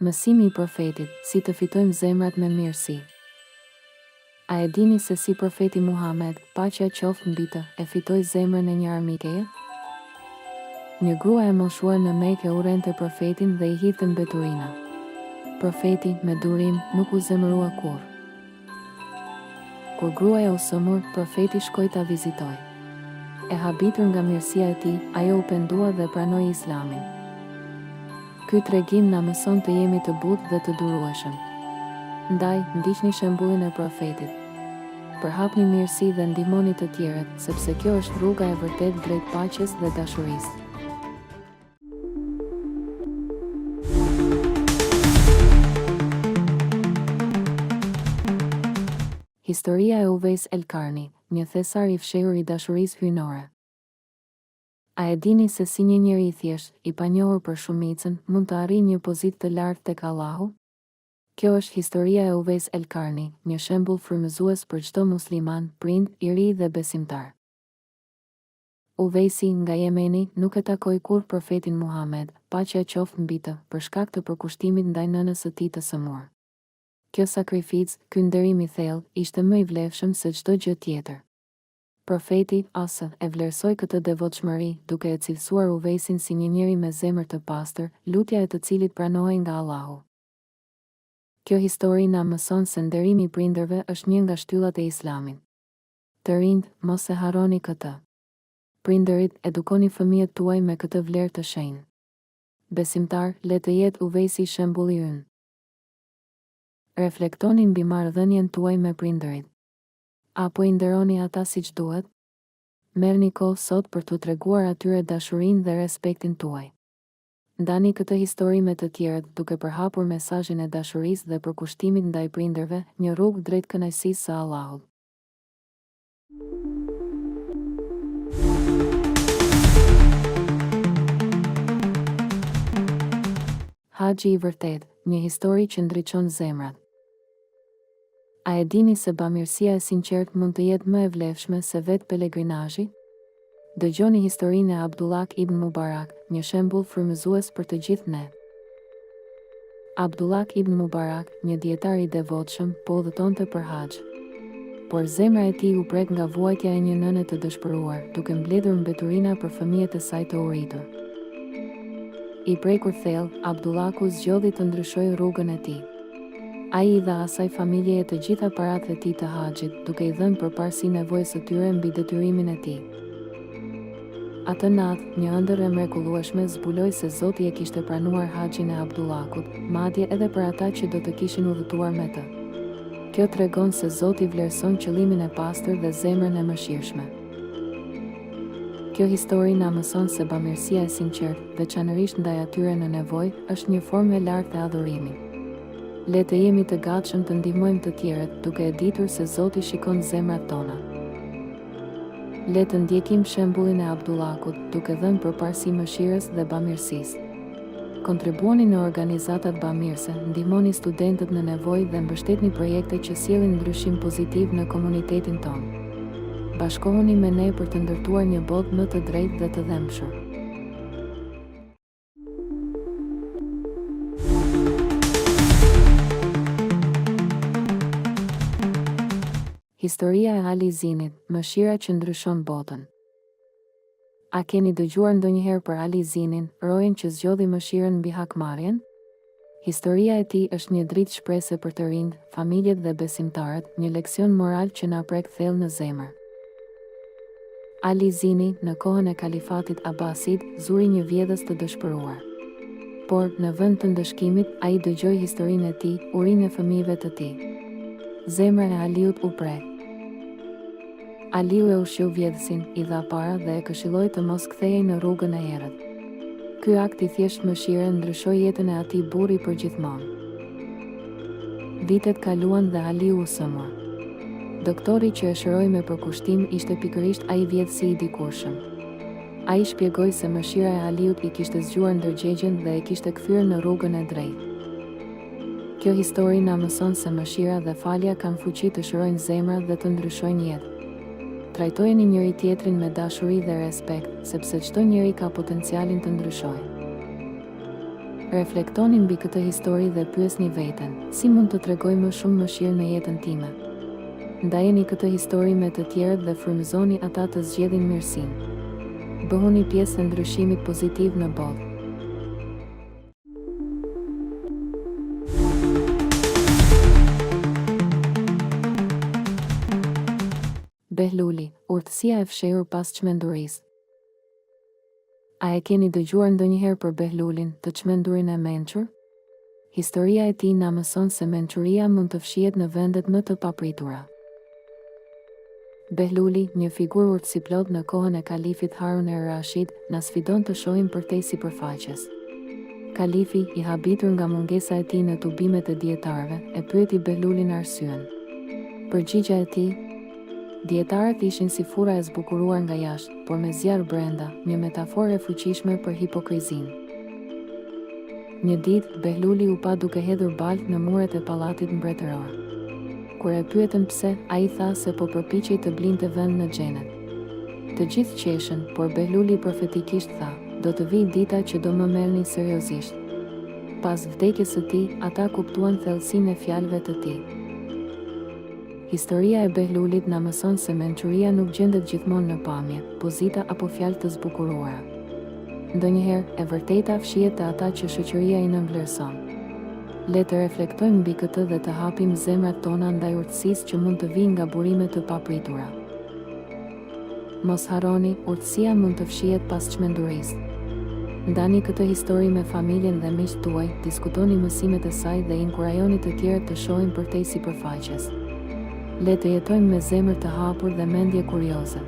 Mësimi i profetit, si të fitojmë zemrat me mirësi. A e dini se si profeti Muhammed, paqja qoftë mbi të, e fitoi zemrën e një armikeje? Një grua e moshuar në Mekë urrente profetin dhe i hidhte mbeturina. Profeti, me durim, nuk u zemërua kurrë. Kur gruaja u sëmur, profeti shkoi ta vizitoi. E habitur nga mirësia e tij, ajo u pendua dhe pranoi Islamin. Ky tregim na mëson të jemi të butë dhe të durueshëm. Ndaj, ndiqni shembullin e profetit. Përhapni mirësi dhe ndihmoni të tjerët, sepse kjo është rruga e vërtet drejt paqes dhe dashurisë. Historia e Uwais el-Qarni, një thesar i fshehur i dashurisë hyjnore. A e dini se si një njeri i thjesht, i panjohur për shumicën, mund të arrijë një pozitë të lartë tek Allahu? Kjo është historia e Uwais el-Qarni, një shembull frymëzues për çdo musliman, prind, i ri dhe besimtar. Uwaisi nga Jemeni nuk e takoi kurrë profetin Muhammed, paqja qoftë mbi të, për shkak të përkushtimit ndaj nënës së tij të sëmur. Kjo sakrificë, ky nderim i thellë, ishte më i vlefshëm se çdo gjë tjetër. Profeti Asa e vlerësoi këtë devotshmëri, duke e cilësuar Uwaisin si një njeri me zemër të pastër, lutja e të cilit pranohej nga Allahu. Kjo histori na mëson se nderimi i prindërve është një nga shtyllat e Islamit. Të rinjt, mos e harroni këtë. Prindërit, edukoni fëmijët tuaj me këtë vlerë të shenjtë. Besimtar, le të jetë Uwaisi shembulli ynë. Reflektoni mbi marrëdhënien tuaj me prindërit. Apo i nderoni ata siç duhet? Merrni kohë sot për t'u treguar atyre dashurinë dhe respektin tuaj. Ndani këtë histori me të tjerët, duke përhapur mesazhin e dashurisë dhe përkushtimit ndaj prindërve, një rrugë drejt kënaqësisë së Allahut. Haxhi i vërtet, një histori që ndriçon zemrat. A e dini se bamirësia e sinqertë mund të jetë më e vlefshme se vetë pelegrinazhi? Dëgjoni historinë e Abdullah ibn Mubarak, një shembull frymëzues për të gjithë ne. Abdullah ibn Mubarak, një dietar i devotshëm, po udhëtonte për haxh. Por zemra e tij u prek nga vuajtja e një nëne të dëshpëruar, duke mbledhur mbeturina për fëmijët e saj të uritur. I prekur thellë, Abdullahu zgjodhi të ndryshojë rrugën e tij. Ai I dha asaj familjeje të gjitha paratë e tij të haxhit, duke I dhënë përparësi nevojës së tyre mbi detyrimin e tij. Atë natë, një ëndër e mrekullueshme zbuloi se Zoti e kishte pranuar haxhin e Abdullahut, madje edhe për ata që do të kishin udhëtuar me të. Kjo tregon se Zoti vlerëson qëllimin e pastër dhe zemrën e mëshirshme. Kjo histori na mëson se bamirësia e sinqertë, veçanërisht ndaj atyre në nevojë, është një formë e lartë e adhurimit. Le të jemi të gatshëm të ndihmojmë të tjerët, duke e ditur se Zoti shikon zemrat tona. Le të ndjekim shembullin e Abdullahut, duke dhënë përparësi mëshirës dhe bamirësisë. Kontribuoni në organizatat bamirëse, ndihmoni studentët në nevojë dhe mbështetni projekte që sjellin ndryshim pozitiv në komunitetin tonë. Bashkohuni me ne për të ndërtuar një botë më të drejtë dhe të dëmshme. Historia e Ali Zinit, mëshira që ndryshon botën. A keni dëgjuar ndonjëherë për Ali Zinin, rojen që zgjodhi mëshirën mbi hakmarrjen? Historia e tij është një dritë shprese për të rinjt, familjet dhe besimtarët, një leksion moral që na prek thellë në zemër. Ali Zini, në kohën e kalifatit Abbasid, zuri një vjedhës të dëshpëruar. Por, në vend të ndëshkimit, ai dëgjoi historinë e tij, urinë e fëmijëve të tij. Zemra e Aliut u prek. Aliu e ushqeu vjedhësin, I dha para dhe e këshilloi të mos kthehej në rrugën e errët. Ky akt I thjesht mëshire ndryshoi jetën e atij burri përgjithmonë. Vitet kaluan dhe Aliu u sëmur. Doktori që e shëroi me përkushtim ishte pikërisht ai vjedhësi I dikurshëm. Ai shpjegoi se mëshira e Aliut I kishte zgjuar ndërgjegjen dhe e kishte kthyer në rrugën e drejtë. Kjo histori na mëson se mëshira dhe falja kanë fuqi të shërojnë zemrat dhe të ndryshojnë jetë. Trajtojeni njëri tjetrin me dashuri dhe respekt, sepse çdo njeri ka potencialin të ndryshojë. Reflektoni mbi këtë histori dhe pyesni veten, si mund të tregoj më shumë mëshirë në jetën time? Ndajeni këtë histori me të tjerët dhe frymëzoni ata të zgjedhin mirësinë. Bëhuni pjesë e ndryshimit pozitiv në botë. Behluli, urtësia e fshehur pas çmendurisë. A e keni dëgjuar ndonjëherë për Behlulin, të çmendurin e mençur? Historia e tij na mëson se mençuria mund të fshihet në vendet më të papritura. Behluli, një figurë urtësiplot në kohën e kalifit Harun er-Rashid, na sfidon të shohim përtej sipërfaqes. Kalifi, i habitur nga mungesa e tij në tubimet e dietarëve, e pyeti Behlulin arsyen. Përgjigjja e tij: dietarët ishin si fura e zbukuruar nga jashtë, por me zjarr brenda, një metaforë e fuqishme për hipokrizinë. Një ditë, Behluli u pa duke hedhur baltë në muret e pallatit mbretëror. Kur e pyetën pse, ai tha se po përpiqej të blinte vend në xhenet. Të gjithë qeshën, por Behluli profetikisht tha: do të vijë dita që do më merrni seriozisht. Pas vdekjes së tij, ata kuptuan thellësinë e fjalëve të tij. Historia e Behlulit na mëson se mençuria nuk gjendet gjithmonë në pamje, pozita apo fjalë të zbukuruara. Ndonjëherë, e vërteta fshihet te ata që shoqëria i nënvlerëson. Le të reflektojmë mbi këtë dhe të hapim zemrat tona ndaj urtësisë që mund të vijë nga burime të papritura. Mos harroni, urtësia mund të fshihet pas çmendurisë. Ndani këtë histori me familjen dhe miqtë tuaj, diskutoni mësimet e saj dhe inkurajoni të tjerët të shohin përtej sipërfaqes. Le të jetojmë me zemër të hapur dhe mendje kurioze.